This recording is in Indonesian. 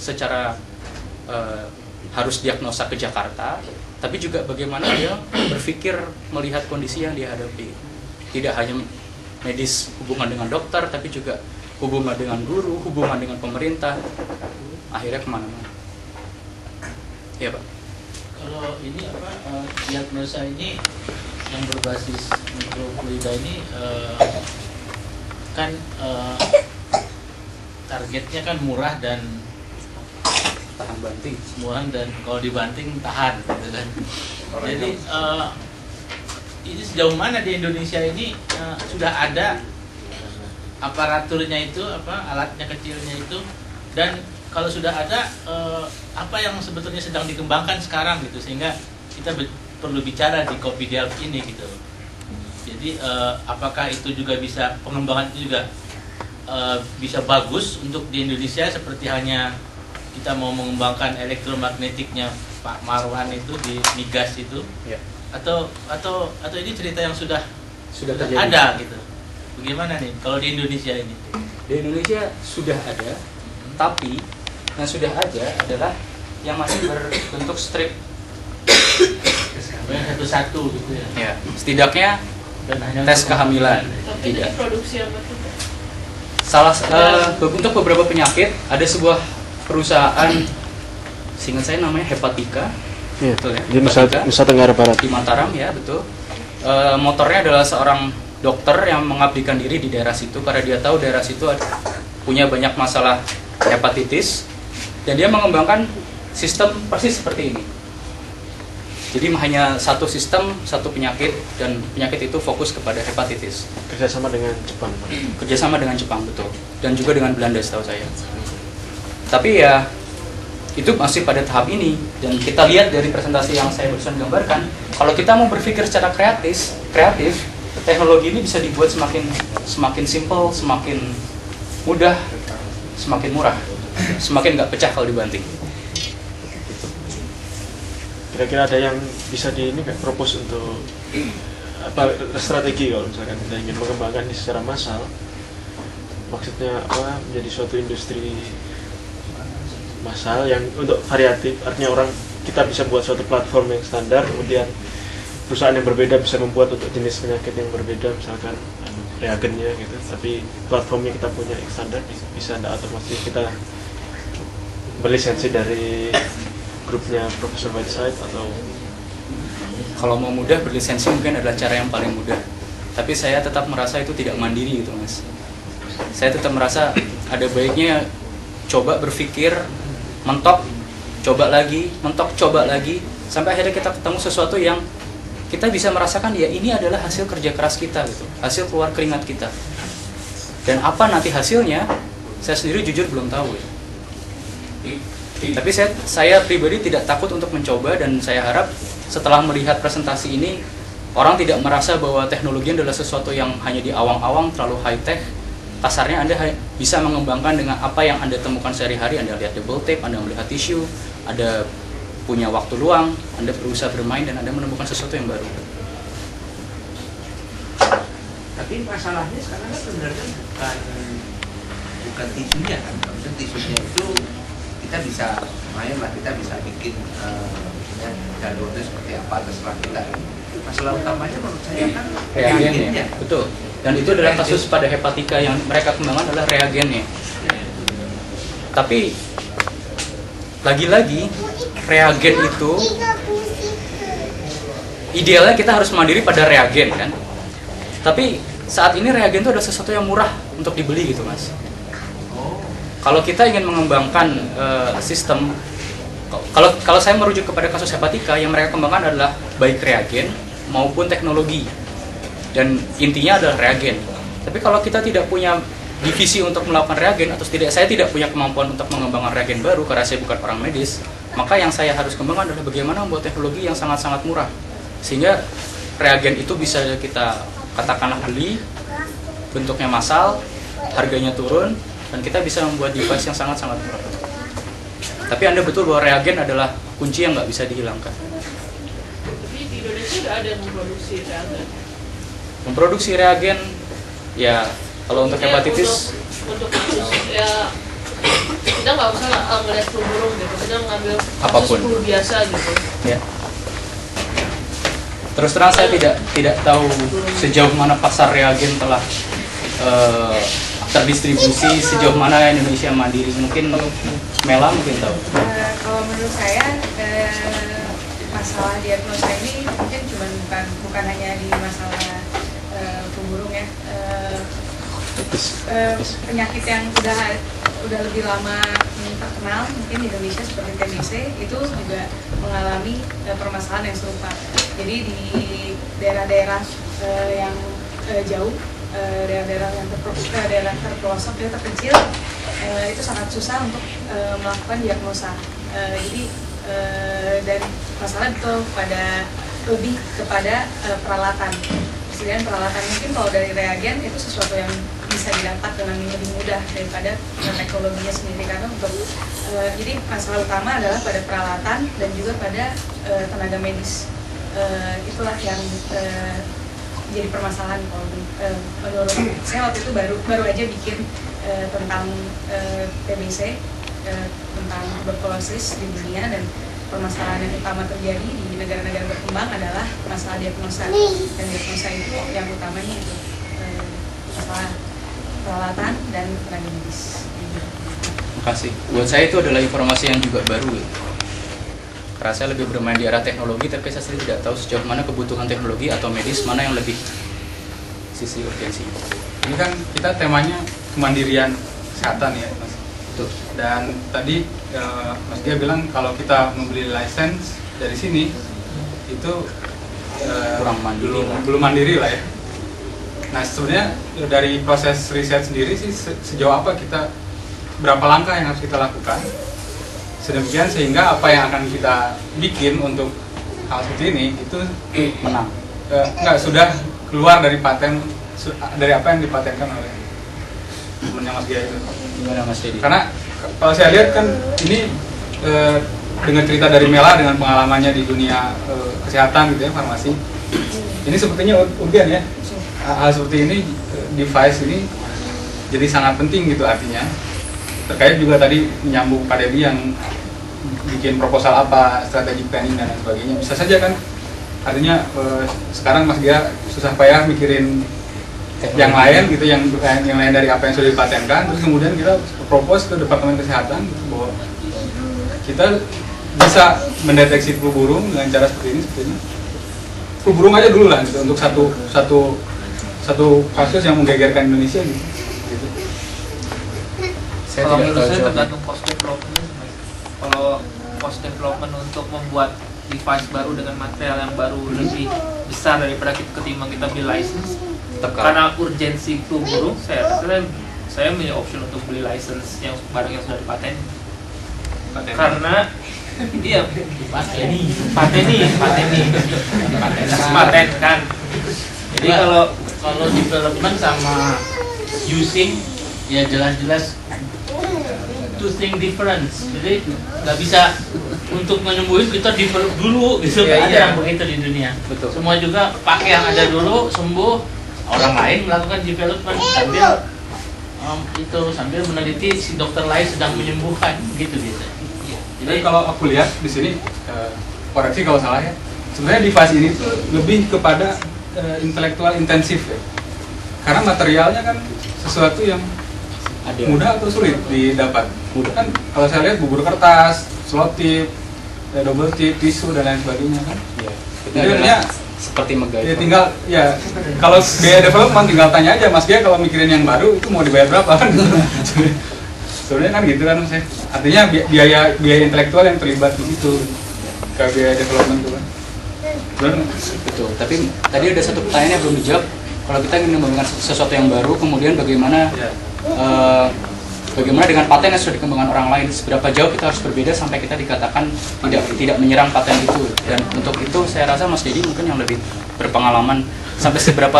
secara harus diagnosa ke Jakarta, tapi juga bagaimana dia berpikir melihat kondisi yang dia hadapi. Tidak hanya medis hubungan dengan dokter, tapi juga hubungan dengan guru, hubungan dengan pemerintah, akhirnya kemana-mana. Ya Pak. Kalau ini diagnosa ini yang berbasis mikrofluida ini kan targetnya kan murah dan Tahan banting. murah dan kalau dibanting tahan, gitu kan. Jadi ini sejauh mana di Indonesia ini sudah ada aparaturnya itu, alatnya kecilnya itu, dan kalau sudah ada apa yang sebetulnya sedang dikembangkan sekarang gitu, sehingga kita perlu bicara di Kopi Delft ini gitu. Jadi apakah itu juga bisa, pengembangan itu juga bisa bagus untuk di Indonesia, seperti hanya kita mau mengembangkan elektromagnetiknya Pak Marwan itu di migas itu, Ya. atau ini cerita yang sudah terjadi. ada gitu. Bagaimana nih kalau di Indonesia ini? Di Indonesia sudah ada, tapi yang sudah ada adalah yang masih berbentuk strip. Satu-satu gitu ya. Ya, setidaknya Dan hanya tes kehamilan. Tapi Tidak. ini produksi apa tuh? Untuk beberapa penyakit ada sebuah perusahaan, seingat saya namanya Hepatika. Iya, Betul ya? di Nusa Tenggara Barat. Di Mataram ya, betul. Motornya adalah seorang dokter yang mengabdikan diri di daerah situ karena dia tahu daerah situ punya banyak masalah hepatitis, dan dia mengembangkan sistem persis seperti ini. Jadi hanya satu sistem, satu penyakit, dan penyakit itu fokus kepada hepatitis. Kerjasama dengan Jepang, Pak. Kerjasama dengan Jepang, betul. Dan juga dengan Belanda setahu saya. Tapi ya, itu masih pada tahap ini. Dan kita lihat dari presentasi yang saya barusan gambarkan, kalau kita mau berpikir secara kreatif, teknologi ini bisa dibuat semakin simple, semakin mudah, semakin murah, semakin nggak pecah kalau dibanting. Kira-kira ada yang bisa propose untuk strategi kalau misalkan kita ingin mengembangkan ini secara massal, maksudnya menjadi suatu industri massal yang untuk variatif, artinya kita bisa buat suatu platform yang standar, kemudian perusahaan yang berbeda bisa membuat untuk jenis penyakit yang berbeda, misalkan reagennya gitu, tapi platformnya kita punya yang standar, bisa ada, atau masih kita berlisensi dari grupnya Profesor Whiteside, atau Kalau mau mudah, berlisensi mungkin adalah cara yang paling mudah. Tapi saya tetap merasa itu tidak mandiri gitu Mas. Saya tetap merasa ada baiknya coba berpikir, mentok, coba lagi, sampai akhirnya kita ketemu sesuatu yang kita bisa merasakan ya ini adalah hasil kerja keras kita gitu, hasil keluar keringat kita. Dan apa nanti hasilnya, saya sendiri jujur belum tahu ya. Tapi saya pribadi tidak takut untuk mencoba, dan saya harap setelah melihat presentasi ini orang tidak merasa bahwa teknologi adalah sesuatu yang hanya di awang-awang, terlalu high tech. Kasarnya Anda bisa mengembangkan dengan apa yang Anda temukan sehari-hari. Anda lihat double tape, Anda melihat tisu, Anda punya waktu luang, Anda berusaha bermain, dan Anda menemukan sesuatu yang baru. Tapi masalahnya sekarang kan sebenarnya bukan tisunya kan, maksudnya tisunya itu kita bisa lumayan lah, kita bisa bikin jalurnya seperti apa terserah kita. Masalah utamanya menurut saya kan reagennya. Betul. Dan itu adalah kasus pada Hepatika yang mereka kembangkan adalah reagennya. Tapi lagi-lagi reagen itu idealnya kita harus mandiri pada reagen kan. Tapi saat ini reagen itu adalah sesuatu yang murah untuk dibeli gitu Mas. Kalau kita ingin mengembangkan sistem, kalau saya merujuk kepada kasus Hepatika, yang mereka kembangkan adalah baik reagen maupun teknologi, dan intinya adalah reagen. Tapi kalau kita tidak punya divisi untuk melakukan reagen, atau saya tidak punya kemampuan untuk mengembangkan reagen baru karena saya bukan orang medis, maka yang saya harus kembangkan adalah bagaimana membuat teknologi yang sangat-sangat murah, sehingga reagen itu bisa kita katakanlah beli, bentuknya massal, harganya turun, dan kita bisa membuat device yang sangat-sangat murah. Tapi Anda betul bahwa reagen adalah kunci yang nggak bisa dihilangkan. Tapi di Indonesia udah ada yang memproduksi reagen. Memproduksi reagen, ya kalau untuk hepatitis, untuk kasus ya kita nggak usah ngeliat flu burung gitu, kita ngambil Apapun. kasus flu biasa gitu. Ya. Terus terang saya tidak tahu sejauh mana pasar reagen telah terdistribusi, sejauh mana Indonesia mandiri. Mungkin Mela mungkin tahu. Kalau menurut saya masalah diagnosa ini mungkin bukan hanya di masalah flu burung ya. Penyakit yang udah lebih lama terkenal mungkin di Indonesia seperti TBC itu juga mengalami permasalahan yang serupa. Jadi di daerah-daerah yang jauh, daerah-daerah yang terpelosok, terpencil, itu sangat susah untuk melakukan diagnosa. Jadi dan masalah itu lebih kepada peralatan. Persediaan peralatan, mungkin kalau dari reagen itu sesuatu yang bisa didapat dengan lebih mudah daripada teknologinya sendiri, karena untuk jadi masalah utama adalah pada peralatan dan juga pada tenaga medis. Itulah yang jadi permasalahan kalau menurut saya. Waktu itu baru aja bikin tentang TBC, tentang tuberkulosis di dunia, dan permasalahan yang utama terjadi di negara-negara berkembang adalah masalah diagnosa, dan diagnosa itu yang utamanya itu masalah peralatan dan tenaga medis. Terima kasih. Buat saya itu adalah informasi yang juga baru. Karena saya lebih bermain di arah teknologi, tapi saya sendiri tidak tahu sejauh mana kebutuhan teknologi atau medis mana yang lebih sisi urgensi. Ini kan kita temanya kemandirian kesehatan ya, Mas. Betul. Dan tadi Mas Dia bilang kalau kita membeli license dari sini itu Kurang mandiri belum mandiri lah ya. Nah sebenarnya dari proses riset sendiri sih sejauh apa kita, berapa langkah yang harus kita lakukan sedemikian sehingga apa yang akan kita bikin untuk hal seperti ini itu Menang. sudah keluar dari paten, dari apa yang dipatenkan oleh temannya Mas Gia itu. Gimana Mas Dedi? Karena kalau saya lihat kan ini dengan cerita dari Mela dengan pengalamannya di dunia kesehatan gitu ya, farmasi, ini sepertinya urgen ya. Hal seperti ini, device ini jadi sangat penting gitu artinya. Terkait juga tadi menyambung Pak Dedi yang bikin proposal apa, strategi planning dan lain sebagainya. Bisa saja kan, artinya sekarang Mas Gia susah payah mikirin yang lain gitu, yang lain dari apa yang sudah dipatenkan, terus kemudian kita propose ke Departemen Kesehatan gitu, bahwa kita bisa mendeteksi flu burung dengan cara seperti ini. Flu burung aja dulu lah gitu, untuk satu kasus yang menggegerkan Indonesia gitu. Saya Kalau tidak menurut tahu saya jawabnya. tergantung cost development. Kalau cost development untuk membuat device baru dengan material yang baru lebih besar daripada ketimbang kita beli license, karena urgensi flu burung, saya punya option untuk beli license yang barang yang sudah dipaten. Karena iya patenkan. Jadi kalau development sama using ya jelas-jelas two thing difference. Jadi nggak bisa untuk menyembuhin kita develop dulu gitu. Nggak ada yang begitu di dunia. Betul. Semua juga pakai yang ada dulu, sembuh, orang lain melakukan development sambil meneliti si dokter lain sedang menyembuhkan gitu. Jadi kalau aku lihat di sini, koreksi kalau salah ya, sebenarnya device ini tuh lebih kepada intelektual intensif ya. Karena materialnya kan sesuatu yang mudah atau sulit didapat. Mudah kan, kalau saya lihat bubur kertas, selotip, double tip, tisu dan lain sebagainya kan. Ya, Jadi sebenarnya seperti MacGyver. ya tinggal ya kalau biaya development tinggal tanya aja Mas Gia kalau mikirin yang baru itu mau dibayar berapa kan. Sebenarnya kan gitu kan Mas. Artinya biaya intelektual yang terlibat di situ ke biaya development itu kan. Betul. Tapi tadi ada satu pertanyaan yang belum dijawab. Kalau kita ingin mengembangkan sesuatu yang baru, kemudian bagaimana bagaimana dengan paten yang sudah dikembangkan orang lain? Seberapa jauh kita harus berbeda sampai kita dikatakan tidak menyerang paten itu? Dan untuk itu saya rasa Mas Dedi mungkin yang lebih berpengalaman sampai seberapa